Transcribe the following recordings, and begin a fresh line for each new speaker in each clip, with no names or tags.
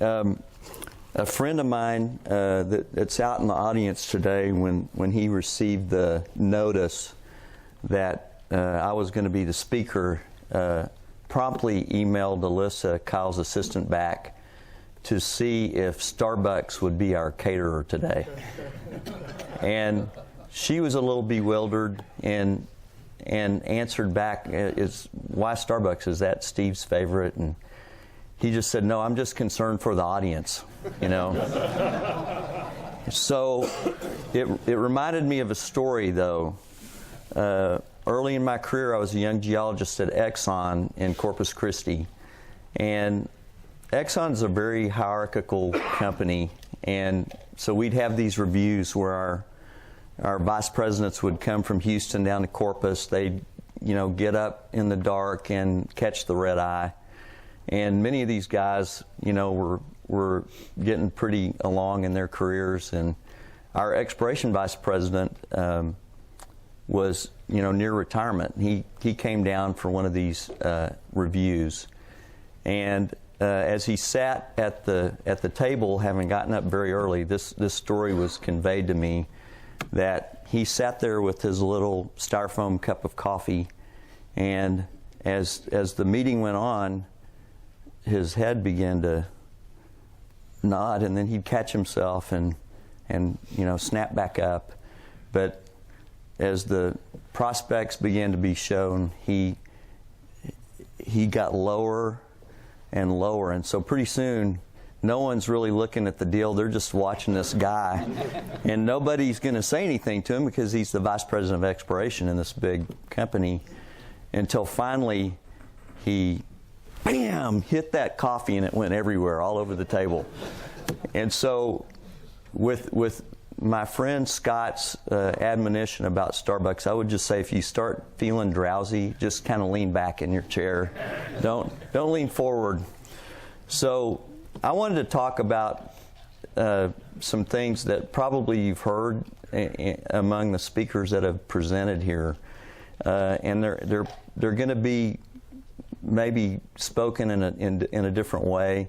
A friend of mine that's out in the audience today, when he received the notice that I was going to be the speaker, promptly emailed Alyssa, Kyle's assistant, back to see if Starbucks would be our caterer today. And she was a little bewildered and answered back, why Starbucks? Is that Steve's favorite? And he just said, no, I'm just concerned for the audience, you know. So it reminded me of a story, though. Early in my career, I was a young geologist at Exxon in Corpus Christi. And Exxon's a very hierarchical company. And so we'd have these reviews where our vice presidents would come from Houston down to Corpus. They'd, get up in the dark and catch the red eye. And many of these guys, were getting pretty along in their careers. And our exploration vice president was, near retirement. He came down for one of these reviews. And as he sat at the table, having gotten up very early, this story was conveyed to me, that he sat there with his little styrofoam cup of coffee, and as the meeting went on, his head began to nod, and then he'd catch himself and snap back up. But as the prospects began to be shown, he got lower and lower, and so pretty soon no one's really looking at the deal. They're just watching this guy, and nobody's going to say anything to him because he's the vice president of exploration in this big company, until finally he, bam, hit that coffee, and it went everywhere, all over the table. And so with my friend Scott's admonition about Starbucks, I would just say, if you start feeling drowsy, just kind of lean back in your chair. Don't lean forward. So I wanted to talk about some things that probably you've heard among the speakers that have presented here, and they're going to be maybe spoken in a different way,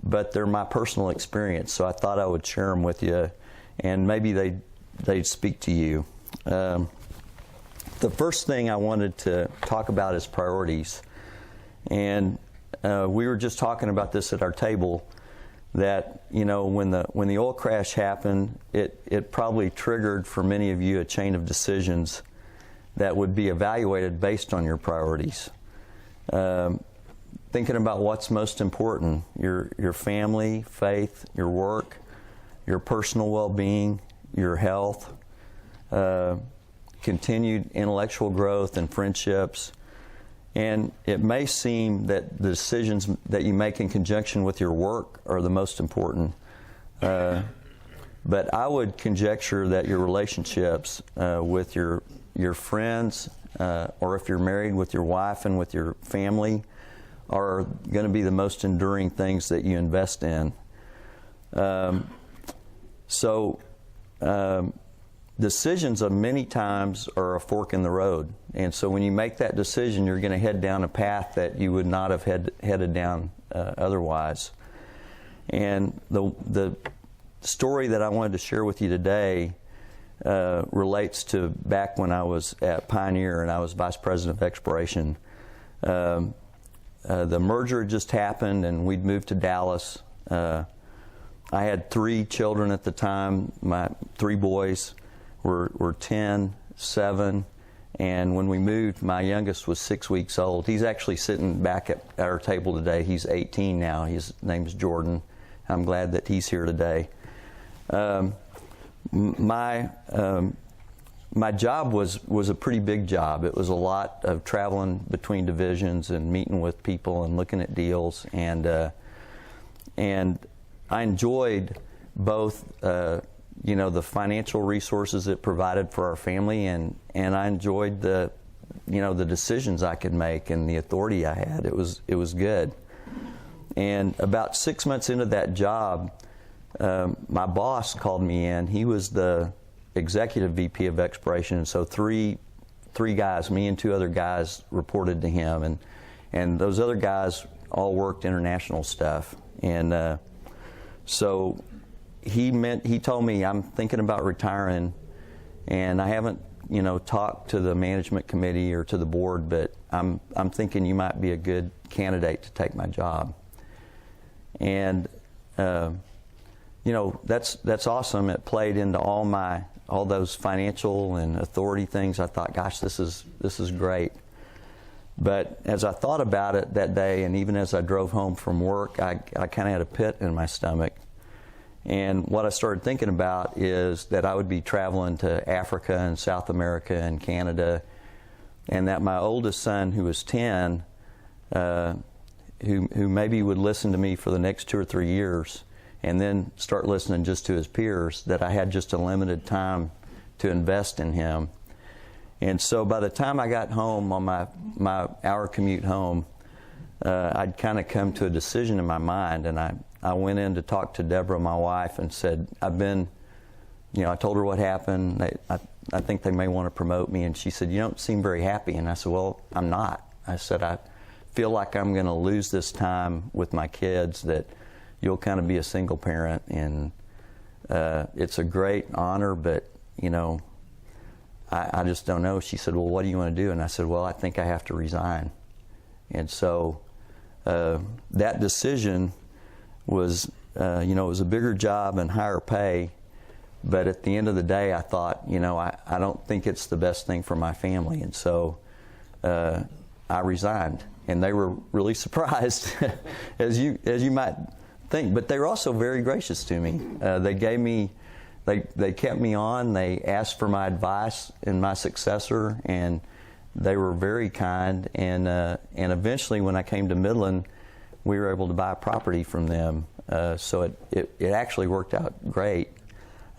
but they're my personal experience. So I thought I would share them with you, and maybe they'd speak to you. The first thing I wanted to talk about is priorities, and we were just talking about this at our table, that when the oil crash happened, it probably triggered for many of you a chain of decisions that would be evaluated based on your priorities. Thinking about what's most important: your family, faith, your work, your personal well-being, your health, continued intellectual growth and friendships. And it may seem that the decisions that you make in conjunction with your work are the most important. But I would conjecture that your relationships with your friends, or if you're married, with your wife and with your family, are going to be the most enduring things that you invest in. Decisions of many times are a fork in the road. And so when you make that decision, you're going to head down a path that you would not have headed down otherwise. And the story that I wanted to share with you today relates to back when I was at Pioneer and I was vice president of exploration. The merger had just happened, and we'd moved to Dallas. I had 3 children at the time. My 3 boys were 10, 7, and when we moved, my youngest was 6 weeks old. He's actually sitting back at our table today. He's 18 now. His name's Jordan. I'm glad that he's here today. My job was a pretty big job. It was a lot of traveling between divisions and meeting with people and looking at deals, and I enjoyed both the financial resources it provided for our family, and I enjoyed the decisions I could make and the authority I had. It was good. And about 6 months into that job, my boss called me in. He was the executive VP of exploration, and so three guys, me and 2 other guys, reported to him, and those other guys all worked international stuff. And so he told me, I'm thinking about retiring, and I haven't, talked to the management committee or to the board, but I'm thinking you might be a good candidate to take my job. And that's awesome. It played into all those financial and authority things. I thought, gosh, this is great. But as I thought about it that day, and even as I drove home from work, I kind of had a pit in my stomach. And what I started thinking about is that I would be traveling to Africa and South America and Canada, and that my oldest son, who was 10, who maybe would listen to me for the next 2 or 3 years and then start listening just to his peers, that I had just a limited time to invest in him. And so by the time I got home on my hour commute home, I'd kind of come to a decision in my mind, and I went in to talk to Deborah, my wife, and said, I told her what happened. I think they may want to promote me. And she said, you don't seem very happy. And I said, well, I'm not. I said, I feel like I'm going to lose this time with my kids, that you'll kind of be a single parent. And it's a great honor, but, I just don't know. She said, well, what do you want to do? And I said, well, I think I have to resign. And so that decision was, it was a bigger job and higher pay, but at the end of the day, I thought, I don't think it's the best thing for my family, and so I resigned. And they were really surprised, as you might think, but they were also very gracious to me. They kept me on. They asked for my advice in my successor, and they were very kind. And eventually, when I came to Midland, we were able to buy a property from them. So it actually worked out great,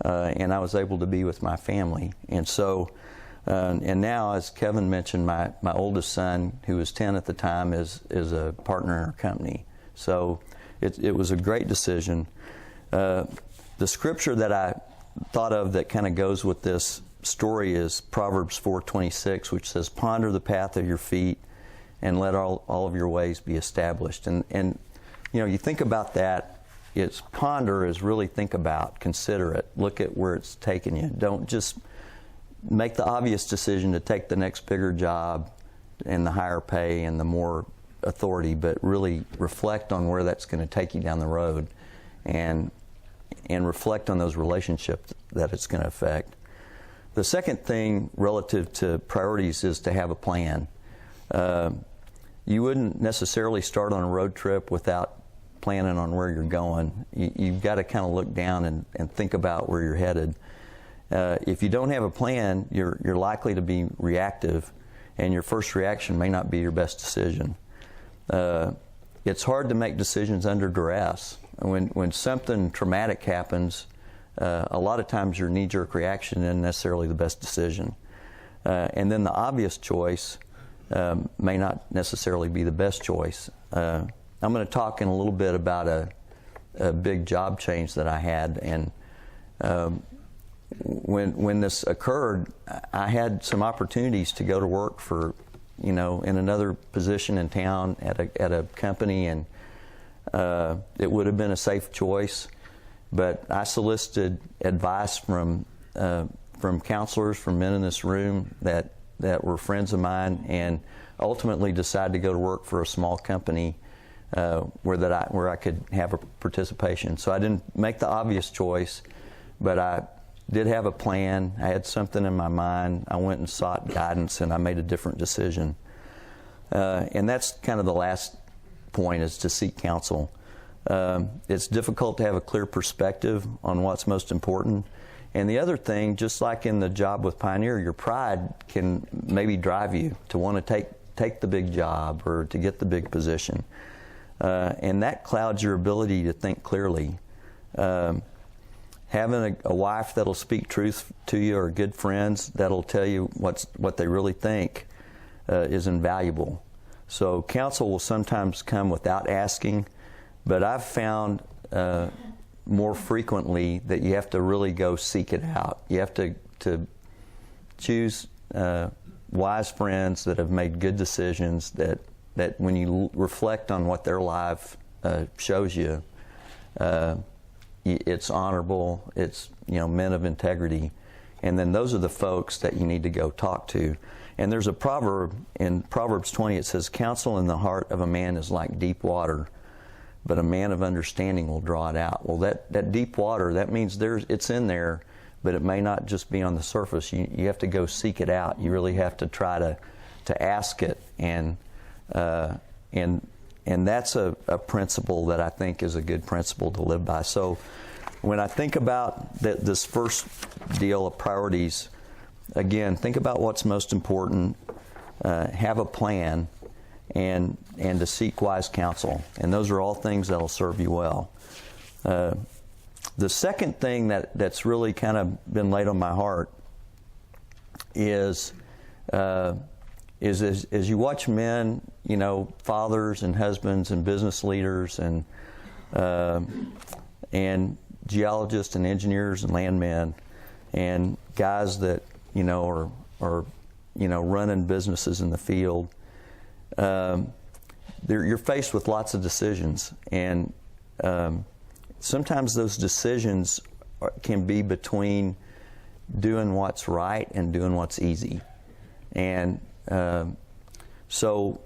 and I was able to be with my family. And so, and now, as Kevin mentioned, my oldest son, who was 10 at the time, is a partner in our company. So it was a great decision. The scripture that I thought of that kind of goes with this story is Proverbs 4:26, which says, "Ponder the path of your feet, and let all of your ways be established." And you think about that. It's ponder is really think about, consider it, look at where it's taking you. Don't just make the obvious decision to take the next bigger job and the higher pay and the more authority, but really reflect on where that's going to take you down the road, and reflect on those relationships that it's going to affect. The second thing relative to priorities is to have a plan. You wouldn't necessarily start on a road trip without planning on where you're going. You've got to kind of look down and think about where you're headed. If you don't have a plan, you're likely to be reactive, and your first reaction may not be your best decision. It's hard to make decisions under duress. When something traumatic happens, a lot of times your knee-jerk reaction isn't necessarily the best decision. And then the obvious choice may not necessarily be the best choice. I'm going to talk in a little bit about a big job change that I had, and when this occurred, I had some opportunities to go to work for, in another position in town at a company, and it would have been a safe choice, but I solicited advice from counselors, from men in this room that were friends of mine, and ultimately decided to go to work for a small company where I could have a participation. So I didn't make the obvious choice, but I did have a plan. I had something in my mind. I went and sought guidance, and I made a different decision. And that's kind of the last point, is to seek counsel. It's difficult to have a clear perspective on what's most important. And the other thing, just like in the job with Pioneer, your pride can maybe drive you to want to take the big job or to get the big position. And that clouds your ability to think clearly. Having a wife that'll speak truth to you, or good friends that'll tell you what they really think, is invaluable. So counsel will sometimes come without asking, but I've found more frequently that you have to really go seek it out. You have to choose wise friends that have made good decisions, that that when you reflect on what their life shows you, it's honorable, it's men of integrity, and then those are the folks that you need to go talk to. And there's a proverb in Proverbs 20. It says, "Counsel in the heart of a man is like deep water, but a man of understanding will draw it out." Well, that deep water, that means it's in there, but it may not just be on the surface. You have to go seek it out. You really have to try to ask it, and that's a principle that I think is a good principle to live by. So when I think about this first deal of priorities, again, think about what's most important, have a plan, and to seek wise counsel. And those are all things that will serve you well. The second thing that's really kind of been laid on my heart is as you watch men, fathers and husbands and business leaders and geologists and engineers and landmen and guys that are running businesses in the field. You're faced with lots of decisions, and sometimes those decisions can be between doing what's right and doing what's easy. And so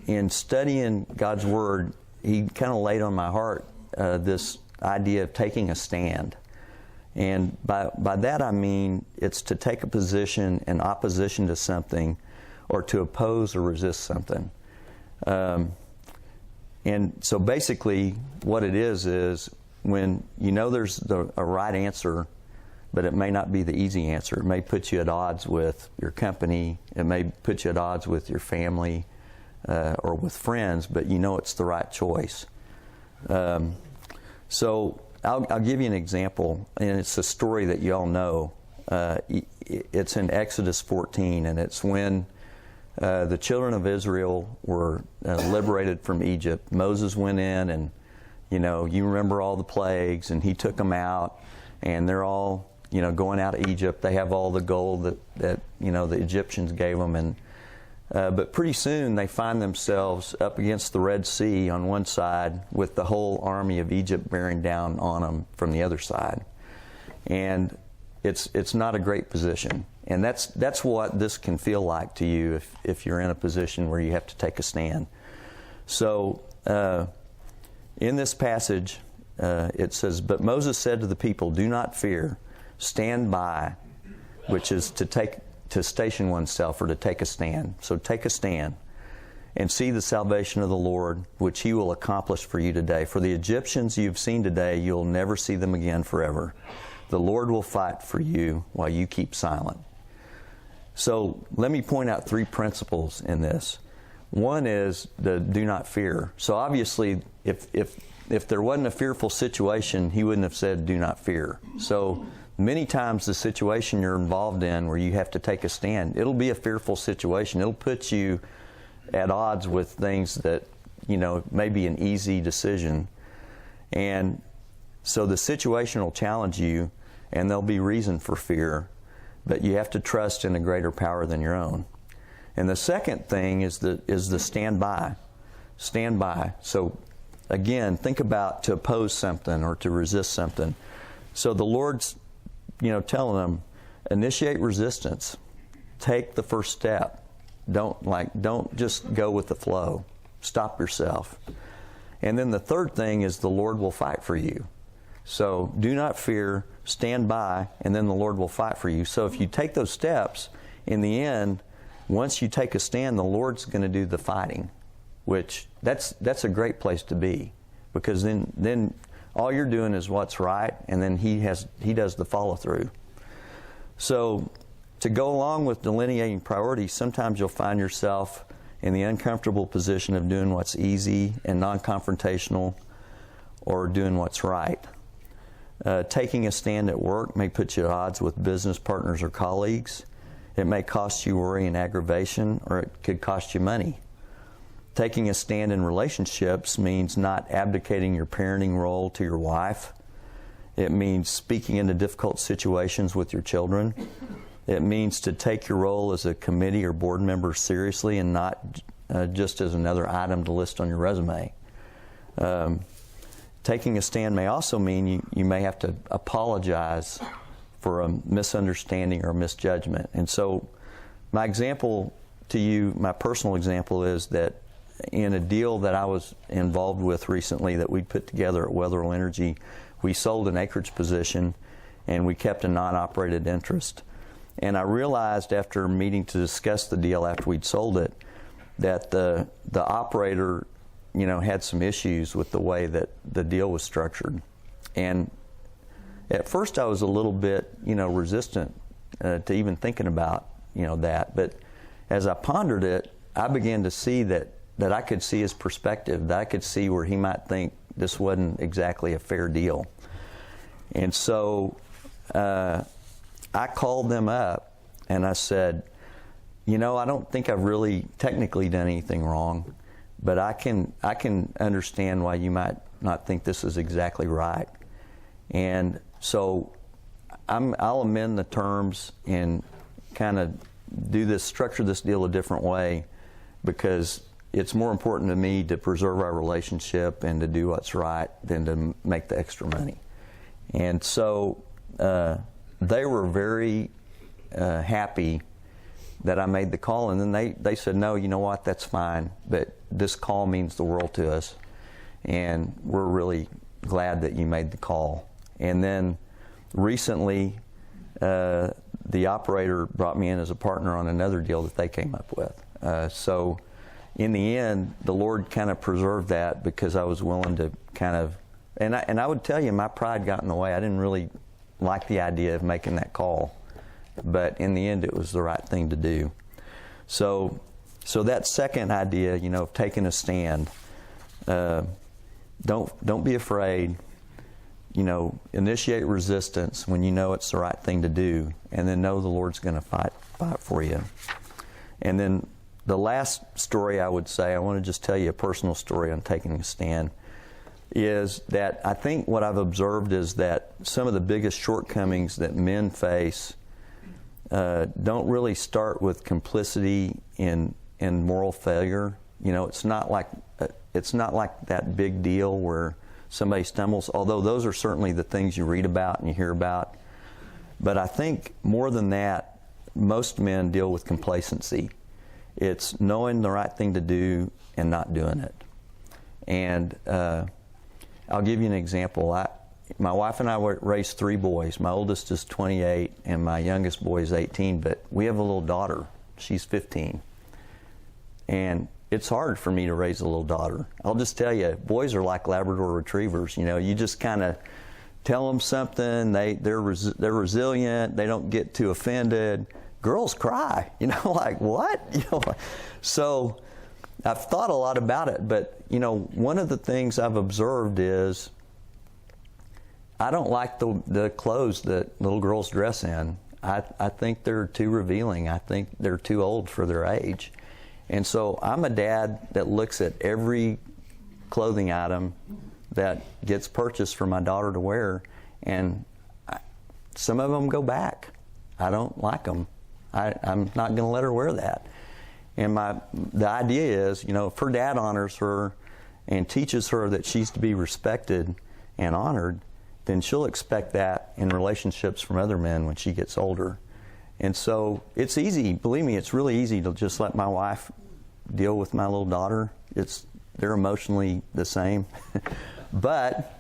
in studying God's Word, He kind of laid on my heart this idea of taking a stand. And by that I mean it's to take a position in opposition to something, or to oppose or resist something. And so basically what it is when there's a right answer, but it may not be the easy answer. It may put you at odds with your company. It may put you at odds with your family or with friends, but it's the right choice. So I'll give you an example, and it's a story that you all know. It's in Exodus 14, and it's when the children of Israel were liberated from Egypt. Moses went in, and you remember all the plagues, and he took them out, and they're all going out of Egypt. They have all the gold that the Egyptians gave them, and but pretty soon they find themselves up against the Red Sea on one side, with the whole army of Egypt bearing down on them from the other side, and it's not a great position. And that's what this can feel like to you if you're in a position where you have to take a stand. So in this passage, it says, "But Moses said to the people, 'Do not fear, stand by,'" which is to station oneself or to take a stand. So take a stand and see the salvation of the Lord, which He will accomplish for you today. For the Egyptians you've seen today, you'll never see them again forever. The Lord will fight for you while you keep silent." So let me point out 3 principles in this. One is the do not fear. So obviously, if there wasn't a fearful situation, He wouldn't have said do not fear. So many times the situation you're involved in where you have to take a stand, it'll be a fearful situation. It'll put you at odds with things that, may be an easy decision. And so the situation will challenge you, and there'll be reason for fear, but you have to trust in a greater power than your own. And the second thing is the stand by. Stand by. So again, think about to oppose something or to resist something. So the Lord's telling them, initiate resistance. Take the first step. Don't just go with the flow. Stop yourself. And then the third thing is the Lord will fight for you. So do not fear, stand by, and then the Lord will fight for you. So if you take those steps, in the end, once you take a stand, the Lord's going to do the fighting, which that's a great place to be, because then all you're doing is what's right, and then He does the follow through. So to go along with delineating priorities, sometimes you'll find yourself in the uncomfortable position of doing what's easy and non-confrontational, or doing what's right. Taking a stand at work may put you at odds with business partners or colleagues. It may cost you worry and aggravation, or it could cost you money. Taking a stand in relationships means not abdicating your parenting role to your wife. It means speaking into difficult situations with your children. It means to take your role as a committee or board member seriously and not just as another item to list on your resume. Taking a stand may also mean you may have to apologize for a misunderstanding or misjudgment. And so my example to you, my personal example, is that in a deal that I was involved with recently that we put together at Weatherl Energy, we sold an acreage position and we kept a non-operated interest. And I realized after meeting to discuss the deal after we'd sold it that the operator, had some issues with the way that the deal was structured. And at first I was a little bit, resistant to even thinking about, that. But as I pondered it, I began to see that I could see his perspective, that I could see where he might think this wasn't exactly a fair deal. And so I called them up and I said, I don't think I've really technically done anything wrong, but I can understand why you might not think this is exactly right. And so I'll amend the terms and kind of structure this deal a different way, because it's more important to me to preserve our relationship and to do what's right than to make the extra money. And so they were very happy that I made the call, and then they said, no, you know what, that's fine, but this call means the world to us, and we're really glad that you made the call. And then recently, the operator brought me in as a partner on another deal that they came up with. So in the end, the Lord kind of preserved that because I was willing to kind of, and I would tell you, my pride got in the way. I didn't really like the idea of making that call, but in the end, it was the right thing to do. So that second idea, of taking a stand, don't be afraid. Initiate resistance when you know it's the right thing to do, and then know the Lord's going to fight for you. And then the last story I would say, I want to just tell you a personal story on taking a stand, is that I think what I've observed is that some of the biggest shortcomings that men face don't really start with complicity in moral failure. It's not like that big deal where somebody stumbles, although those are certainly the things you read about and you hear about. But I think more than that, most men deal with complacency. It's knowing the right thing to do and not doing it. And I'll give you an example. My wife and I raised 3 boys. My oldest is 28 and my youngest boy is 18, but we have a little daughter. She's 15. And it's hard for me to raise a little daughter. I'll just tell you, boys are like Labrador retrievers. You just kind of tell them something. They're resilient. They don't get too offended. Girls cry. Like what? So I've thought a lot about it. But one of the things I've observed is I don't like the clothes that little girls dress in. I think they're too revealing. I think they're too old for their age. And so I'm a dad that looks at every clothing item that gets purchased for my daughter to wear, and some of them go back. I don't like them. I'm not going to let her wear that. And the idea is, if her dad honors her and teaches her that she's to be respected and honored, then she'll expect that in relationships from other men when she gets older. And so it's easy, believe me, it's really easy to just let my wife deal with my little daughter. They're emotionally the same. But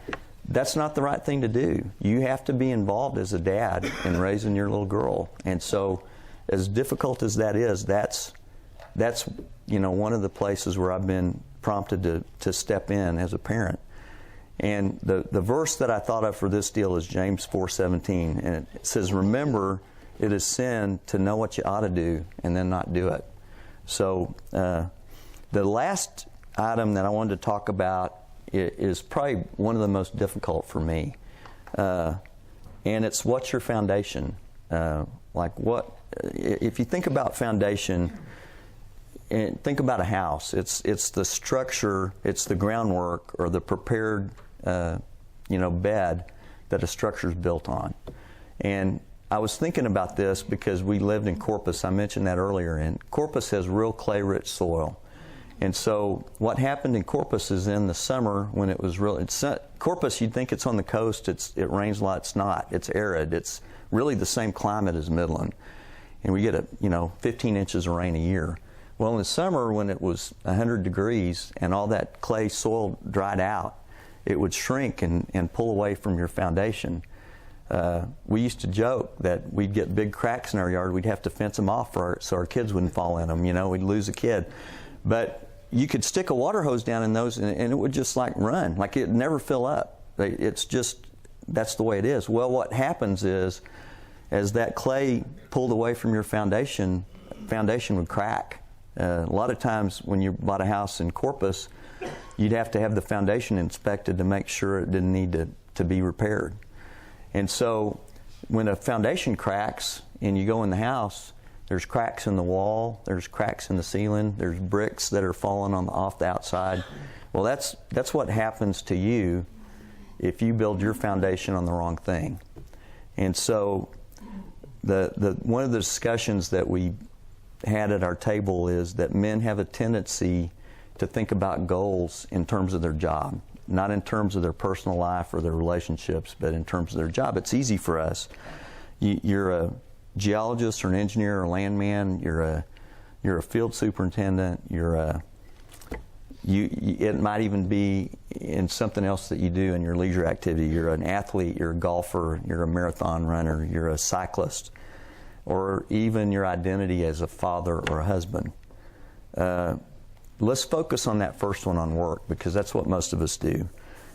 that's not the right thing to do. You have to be involved as a dad in raising your little girl. And so as difficult as that is, that's one of the places where I've been prompted to step in as a parent. And the verse that I thought of for this deal is James 4:17, and it says, remember, it is sin to know what you ought to do and then not do it. So the last item that I wanted to talk about is probably one of the most difficult for me. And it's, what's your foundation? If you think about foundation, and think about a house. It's the structure, it's the groundwork or the prepared bed that a structure is built on. And I was thinking about this because we lived in Corpus. I mentioned that earlier. And Corpus has real clay-rich soil. And so what happened in Corpus is in the summer when it was really, Corpus, you'd think it's on the coast, it rains a lot. It's not. It's arid. It's really the same climate as Midland. And we get 15 inches of rain a year. Well, in the summer when it was 100 degrees and all that clay soil dried out, it would shrink and pull away from your foundation. We used to joke that we'd get big cracks in our yard. We'd have to fence them off so our kids wouldn't fall in them. We'd lose a kid. But you could stick a water hose down in those and it would just like run, like it'd never fill up. It's just, that's the way it is. Well, what happens is, as that clay pulled away from your foundation would crack. A lot of times when you bought a house in Corpus, you'd have to have the foundation inspected to make sure it didn't need to be repaired. And so when a foundation cracks and you go in the house, there's cracks in the wall, there's cracks in the ceiling, there's bricks that are falling off the outside. Well, that's what happens to you if you build your foundation on the wrong thing. And so one of the discussions that we had at our table is that men have a tendency to think about goals in terms of their job, not in terms of their personal life or their relationships, but in terms of their job. It's easy for us. You're a geologist or an engineer or a landman, you're a field superintendent, it might even be in something else that you do in your leisure activity. You're an athlete, you're a golfer, you're a marathon runner, you're a cyclist, or even your identity as a father or a husband. Let's focus on that first one, on work, because that's what most of us do.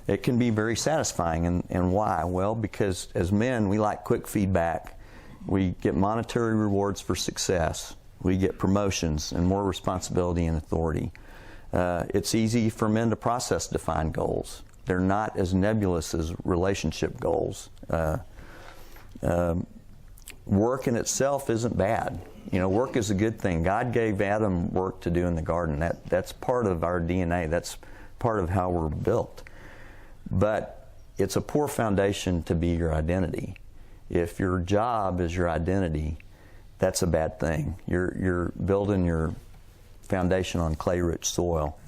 It can be very satisfying, and why? Well, because as men, we like quick feedback. We get monetary rewards for success. We get promotions and more responsibility and authority. It's easy for men to process defined goals. They're not as nebulous as relationship goals. Work in itself isn't bad. Work is a good thing. God gave Adam work to do in the garden. That's part of our DNA. That's part of how we're built. But it's a poor foundation to be your identity. If your job is your identity, that's a bad thing. You're building your foundation on clay-rich soil.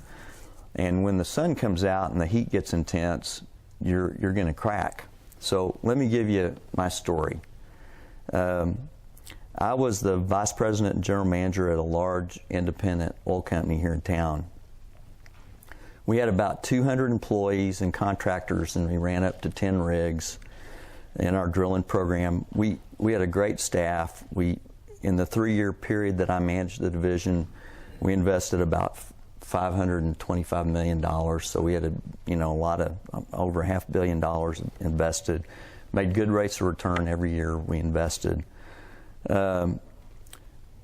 And when the sun comes out and the heat gets intense, you're going to crack. So let me give you my story. I was the vice president and general manager at a large independent oil company here in town. We had about 200 employees and contractors, and we ran up to 10 rigs in our drilling program. We had a great staff. In the 3-year period that I managed the division, we invested about $525 million. So we had a lot of over $500 million invested. Made good rates of return every year we invested.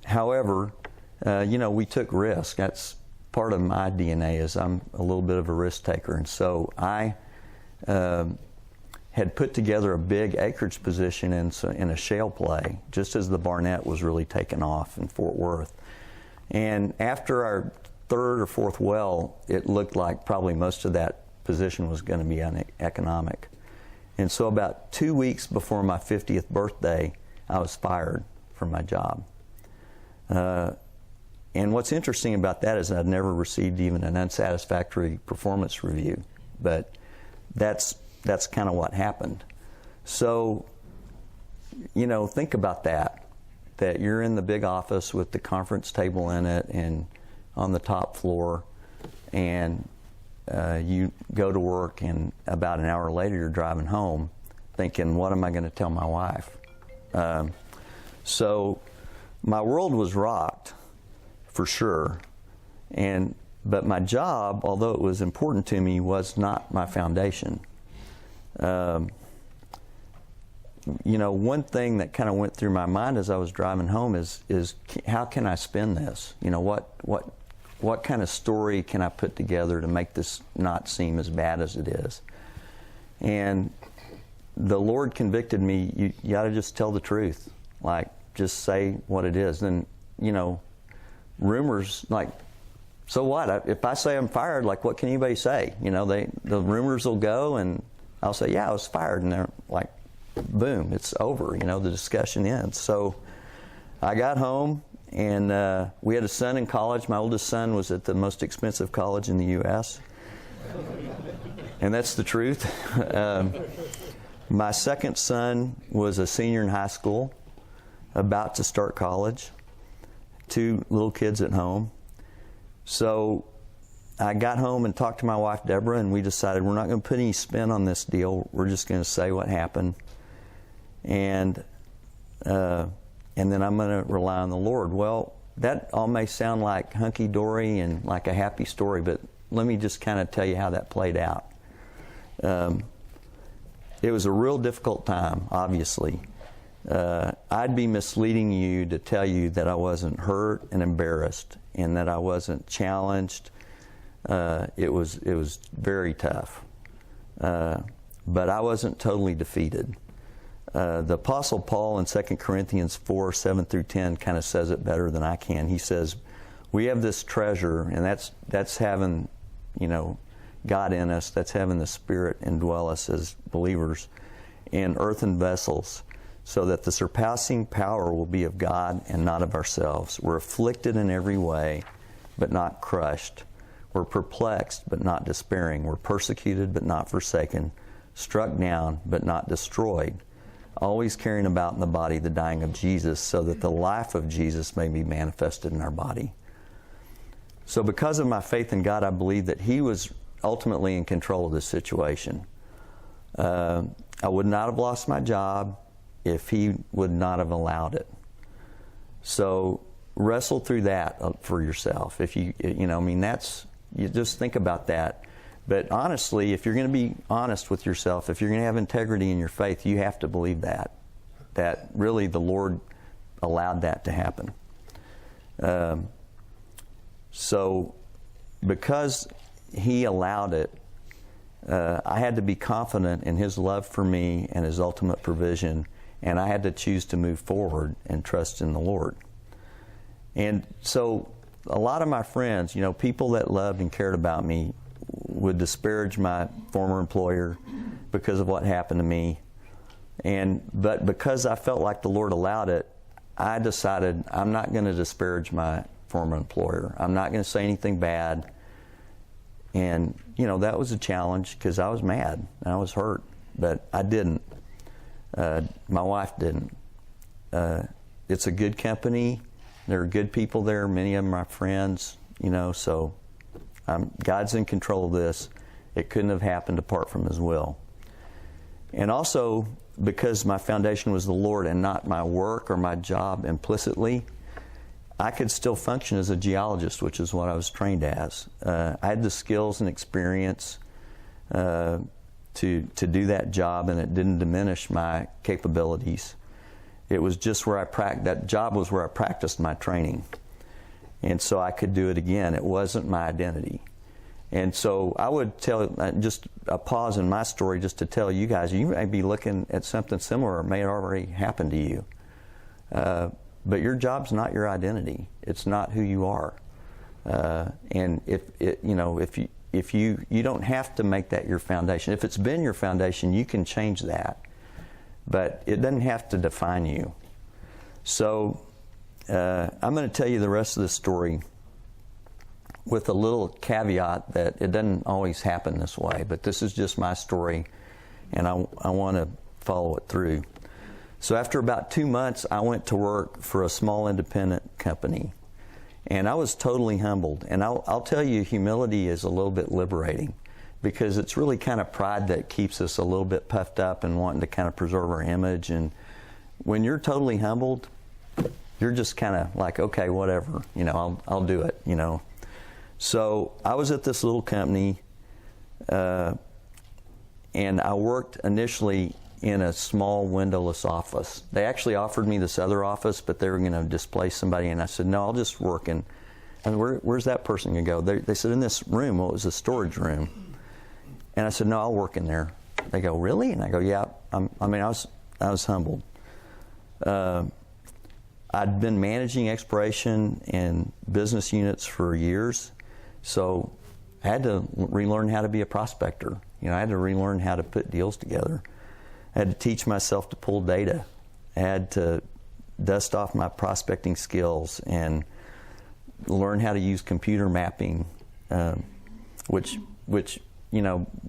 However, we took risk. That's part of my DNA, is I'm a little bit of a risk taker. And so I had put together a big acreage position in a shale play, just as the Barnett was really taking off in Fort Worth. And after our third or fourth well, it looked like probably most of that position was going to be uneconomic. And so about 2 weeks before my 50th birthday, I was fired from my job. And what's interesting about that is I'd never received even an unsatisfactory performance review. But that's kind of what happened. So, think about that you're in the big office with the conference table in it and on the top floor, and you go to work, and about an hour later you're driving home thinking, what am I going to tell my wife? So my world was rocked, for sure. But my job, although it was important to me, was not my foundation. One thing that kind of went through my mind as I was driving home is how can I spin this? What kind of story can I put together to make this not seem as bad as it is? And the Lord convicted me, you got to just tell the truth. Just say what it is. And, rumors, so what? If I say I'm fired, what can anybody say? The rumors will go, and I'll say, yeah, I was fired. And they're boom, it's over. The discussion ends. So I got home, And we had a son in college. My oldest son was at the most expensive college in the U.S. And that's the truth. My second son was a senior in high school, about to start college. 2 little kids at home. So I got home and talked to my wife, Deborah, and we decided we're not going to put any spin on this deal. We're just going to say what happened. And then I'm going to rely on the Lord. Well, that all may sound like hunky-dory and like a happy story, but let me just kind of tell you how that played out. It was a real difficult time, obviously. I'd be misleading you to tell you that I wasn't hurt and embarrassed and that I wasn't challenged. It was very tough. But I wasn't totally defeated. The Apostle Paul in 2 Corinthians 4, 7 through 10 kind of says it better than I can. He says, we have this treasure, and that's having, God in us. That's having the Spirit indwell us as believers in earthen vessels, so that the surpassing power will be of God and not of ourselves. We're afflicted in every way, but not crushed. We're perplexed, but not despairing. We're persecuted, but not forsaken. Struck down, but not destroyed. Always carrying about in the body the dying of Jesus, so that the life of Jesus may be manifested in our body. So because of my faith in God, I believe that He was ultimately in control of this situation. I would not have lost my job if He would not have allowed it. So wrestle through that for yourself. If you just think about that. But honestly, if you're going to be honest with yourself, if you're going to have integrity in your faith, you have to believe that really the Lord allowed that to happen. So because He allowed it, I had to be confident in His love for me and His ultimate provision, and I had to choose to move forward and trust in the Lord. And so a lot of my friends, people that loved and cared about me, would disparage my former employer because of what happened to me. But because I felt like the Lord allowed it, I decided I'm not going to disparage my former employer. I'm not going to say anything bad. And, that was a challenge because I was mad and I was hurt, but I didn't. My wife didn't. It's a good company. There are good people there. Many of them are my friends, so God's in control of this. It couldn't have happened apart from His will. And also, because my foundation was the Lord and not my work or my job implicitly, I could still function as a geologist, which is what I was trained as. I had the skills and experience to do that job, and it didn't diminish my capabilities. It was just that job was where I practiced my training. And so I could do it again. It wasn't my identity. And so I would tell, just a pause in my story just to tell you guys, you may be looking at something similar. It may have already happened to you. But your job's not your identity. It's not who you are. And if you don't have to make that your foundation. If it's been your foundation, you can change that. But it doesn't have to define you. So I'm going to tell you the rest of the story with a little caveat that it doesn't always happen this way. But this is just my story, and I want to follow it through. So after about 2 months, I went to work for a small independent company. And I was totally humbled. And I'll tell you, humility is a little bit liberating, because it's really kind of pride that keeps us a little bit puffed up and wanting to kind of preserve our image. And when you're totally humbled, you're just kind of like, okay, whatever, I'll do it, So I was at this little company, and I worked initially in a small windowless office. They actually offered me this other office, but they were going to displace somebody, and I said, no, I'll just work in. And where's that person going to go? They said, in this room. Well, it was a storage room. And I said, no, I'll work in there. They go, really? And I go, yeah. I was humbled. I'd been managing exploration and business units for years, so I had to relearn how to be a prospector. I had to relearn how to put deals together. I had to teach myself to pull data. I had to dust off my prospecting skills and learn how to use computer mapping, which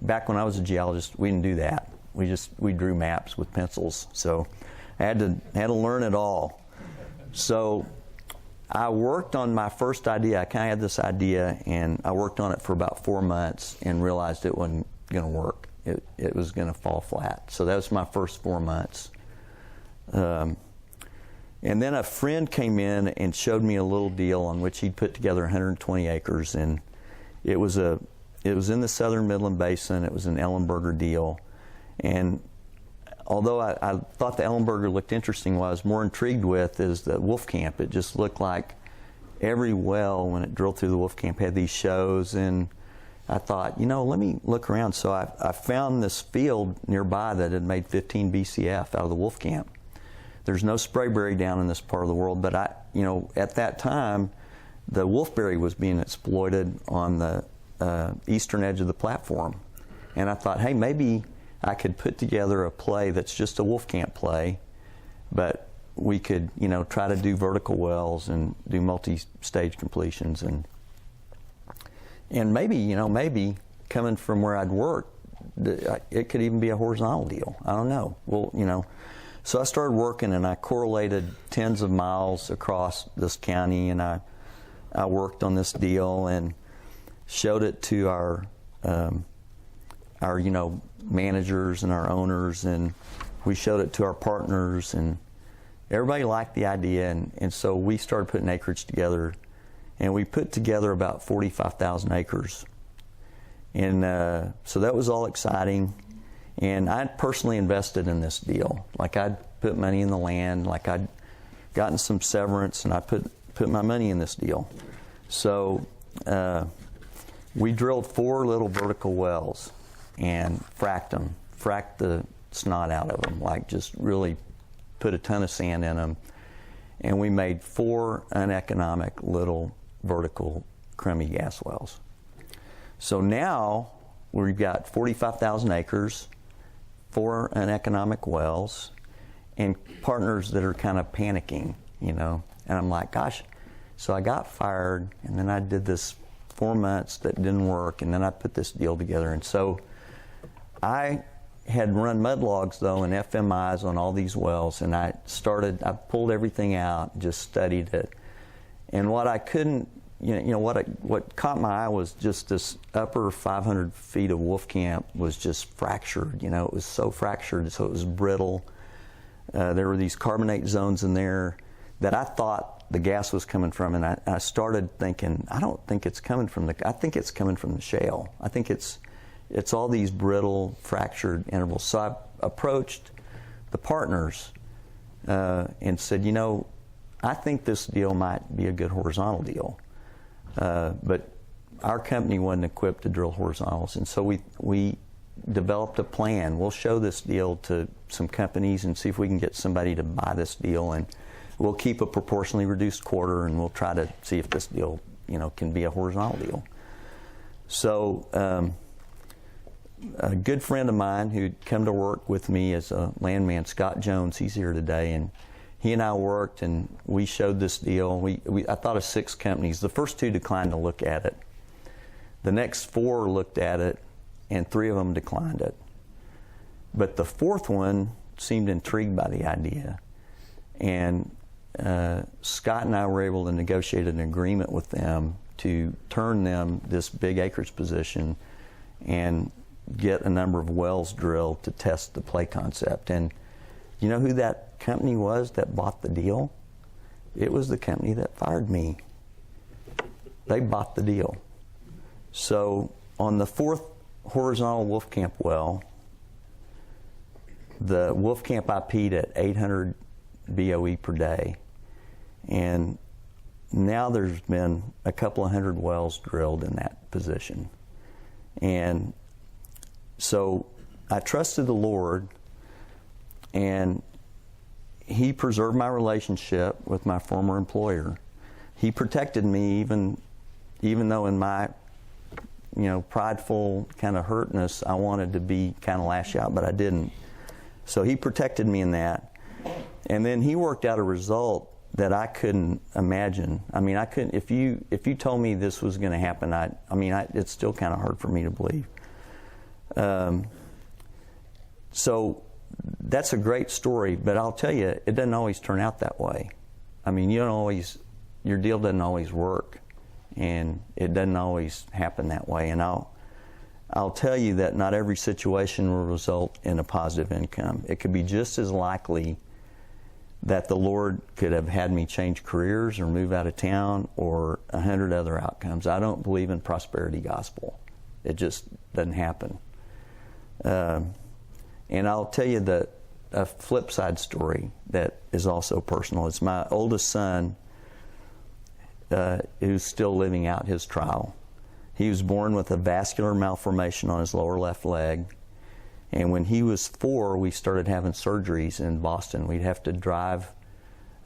back when I was a geologist, we didn't do that. We drew maps with pencils. So I had to learn it all. So I worked on my first idea. I kind of had this idea, and I worked on it for about 4 months and realized it wasn't going to work. It was going to fall flat. So that was my first 4 months. And then a friend came in and showed me a little deal on which he'd put together 120 acres, and it was in the Southern Midland Basin. It was an Ellenberger deal, and although I thought the Ellenberger looked interesting, what I was more intrigued with is the Wolfcamp. It just looked like every well, when it drilled through the Wolfcamp, had these shows, and I thought, let me look around. So I found this field nearby that had made 15 BCF out of the Wolfcamp. There's no Sprayberry down in this part of the world, but at that time, the Wolfberry was being exploited on the eastern edge of the platform. And I thought, hey, maybe I could put together a play that's just a Wolfcamp play, but we could, try to do vertical wells and do multi-stage completions, and maybe coming from where I'd worked, it could even be a horizontal deal. I don't know. Well, so I started working, and I correlated tens of miles across this county, and I worked on this deal and showed it to our managers and our owners, and we showed it to our partners, and everybody liked the idea, and so we started putting acreage together, and we put together about 45,000 acres. And so that was all exciting, and I personally invested in this deal. Like, I'd put money in the land, like I'd gotten some severance, and I put my money in this deal. So we drilled 4 little vertical wells and fracked the snot out of them, like just really put a ton of sand in them. And we made 4 uneconomic little vertical crummy gas wells. So now we've got 45,000 acres, 4 uneconomic wells, and partners that are kind of panicking, And I'm like, gosh. So I got fired, and then I did this 4 months that didn't work, and then I put this deal together. And so I had run mud logs, though, and FMIs on all these wells, and I pulled everything out, just studied it. And what I couldn't, what caught my eye was just this upper 500 feet of Wolfcamp was just fractured. It was so fractured, so it was brittle. There were these carbonate zones in there that I thought the gas was coming from, and I started thinking, I don't think it's coming from I think it's coming from the shale. I think it's all these brittle, fractured intervals. So I approached the partners and said, I think this deal might be a good horizontal deal. But our company wasn't equipped to drill horizontals, and so we developed a plan. We'll show this deal to some companies and see if we can get somebody to buy this deal, and we'll keep a proportionally reduced quarter, and we'll try to see if this deal, can be a horizontal deal. So a good friend of mine who'd come to work with me as a landman, Scott Jones, he's here today, and he and I worked, and we showed this deal. I thought of 6 companies. The first 2 declined to look at it. The next 4 looked at it, and 3 of them declined it. But the 4th one seemed intrigued by the idea, and Scott and I were able to negotiate an agreement with them to turn them this big acreage position and get a number of wells drilled to test the play concept. And you know who that company was that bought the deal? It was the company that fired me. They bought the deal. So on the 4th horizontal Wolfcamp well, the Wolfcamp IP'd at 800 BOE per day, and now there's been a couple of hundred wells drilled in that position. And so I trusted the Lord, and He preserved my relationship with my former employer. He protected me even though in my prideful kind of hurtness, I wanted to be kind of lash out, but I didn't. So He protected me in that. And then he worked out a result that I couldn't imagine. I mean, I couldn't. If you told me this was going to happen, it's still kind of hard for me to believe. So that's a great story, but I'll tell you, it doesn't always turn out that way. I mean, your deal doesn't always work, and it doesn't always happen that way. And I'll tell you that not every situation will result in a positive income. It could be just as likely that the Lord could have had me change careers or move out of town or 100 other outcomes. I don't believe in prosperity gospel. It just doesn't happen. And I'll tell you a flip side story that is also personal. It's my oldest son who's still living out his trial. He was born with a vascular malformation on his lower left leg. And when he was 4, we started having surgeries in Boston. We'd have to drive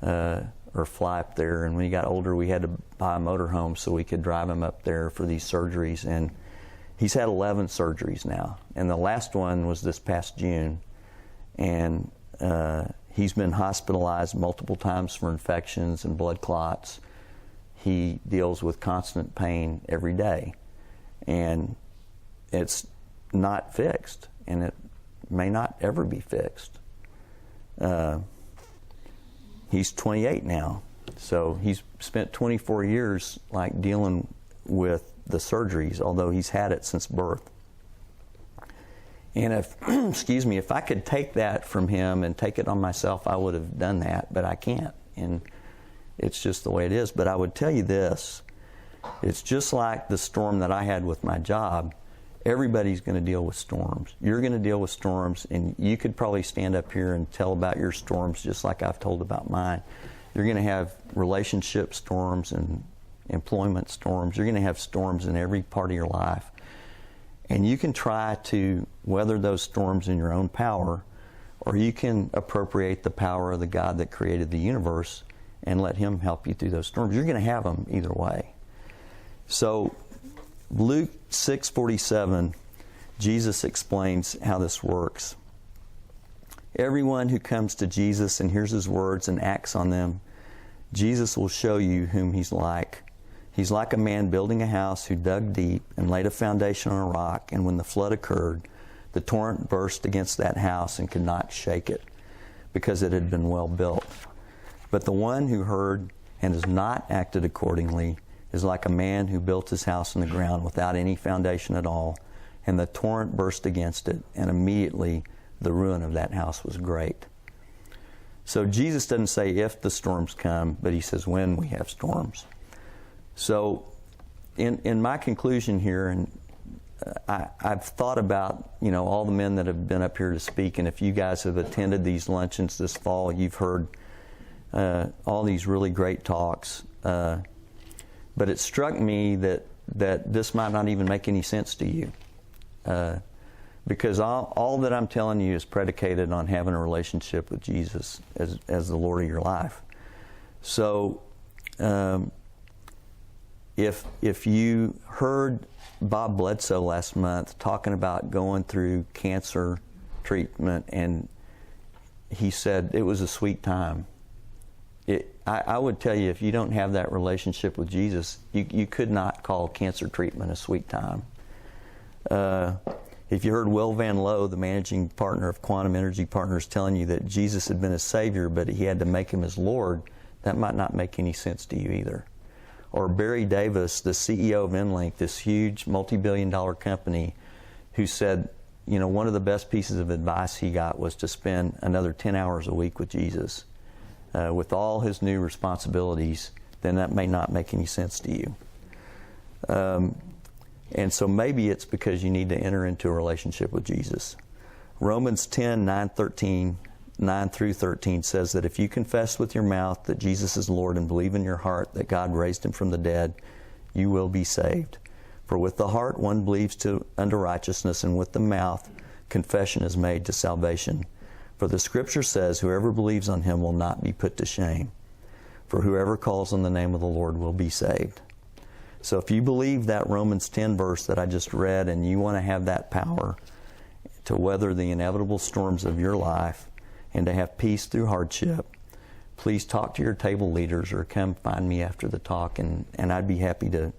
or fly up there. And when he got older, we had to buy a motorhome so we could drive him up there for these surgeries. And he's had 11 surgeries now. And the last one was this past June. And he's been hospitalized multiple times for infections and blood clots. He deals with constant pain every day. And it's not fixed. And it may not ever be fixed. He's 28 now, so he's spent 24 years like dealing with the surgeries, although he's had it since birth. And if, if I could take that from him and take it on myself, I would have done that, but I can't. And it's just the way it is. But I would tell you this, it's just like the storm that I had with my job. Everybody's going to deal with storms. You're going to deal with storms, and you could probably stand up here and tell about your storms just like I've told about mine. You're going to have relationship storms and employment storms. You're going to have storms in every part of your life. And you can try to weather those storms in your own power, or you can appropriate the power of the God that created the universe and let Him help you through those storms. You're going to have them either way. So Luke 6:47, Jesus explains how this works. Everyone who comes to Jesus and hears His words and acts on them, Jesus will show you whom He's like. He's like a man building a house who dug deep and laid a foundation on a rock, and when the flood occurred, the torrent burst against that house and could not shake it, because it had been well built. But the one who heard and has not acted accordingly is like a man who built his house on the ground without any foundation at all, and the torrent burst against it, and immediately the ruin of that house was great. So Jesus doesn't say if the storms come, but He says when we have storms. So in my conclusion here, and I've thought about all the men that have been up here to speak, and if you guys have attended these luncheons this fall, you've heard all these really great talks. But it struck me that this might not even make any sense to you, because all that I'm telling you is predicated on having a relationship with Jesus as the Lord of your life. So if you heard Bob Bledsoe last month talking about going through cancer treatment, and he said it was a sweet time. I would tell you, if you don't have that relationship with Jesus, you could not call cancer treatment a sweet time. If you heard Will Van Lowe, the managing partner of Quantum Energy Partners, telling you that Jesus had been His Savior, but He had to make Him His Lord, that might not make any sense to you either. Or Barry Davis, the CEO of Enlink, this huge multi-billion-dollar company, who said, one of the best pieces of advice he got was to spend another 10 hours a week with Jesus. With all his new responsibilities, then that may not make any sense to you. And so maybe it's because you need to enter into a relationship with Jesus. Romans 10, 9 through 13 says that if you confess with your mouth that Jesus is Lord and believe in your heart that God raised Him from the dead, you will be saved. For with the heart one believes unto righteousness, and with the mouth confession is made to salvation. For the Scripture says, whoever believes on Him will not be put to shame. For whoever calls on the name of the Lord will be saved. So if you believe that Romans 10 verse that I just read, and you want to have that power to weather the inevitable storms of your life, and to have peace through hardship, please talk to your table leaders or come find me after the talk, and I'd be happy to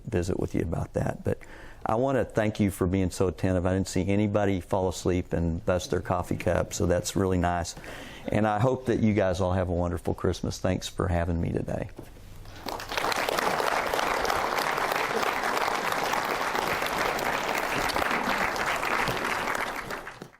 visit with you about that. But I want to thank you for being so attentive. I didn't see anybody fall asleep and bust their coffee cup, so that's really nice. And I hope that you guys all have a wonderful Christmas. Thanks for having me today.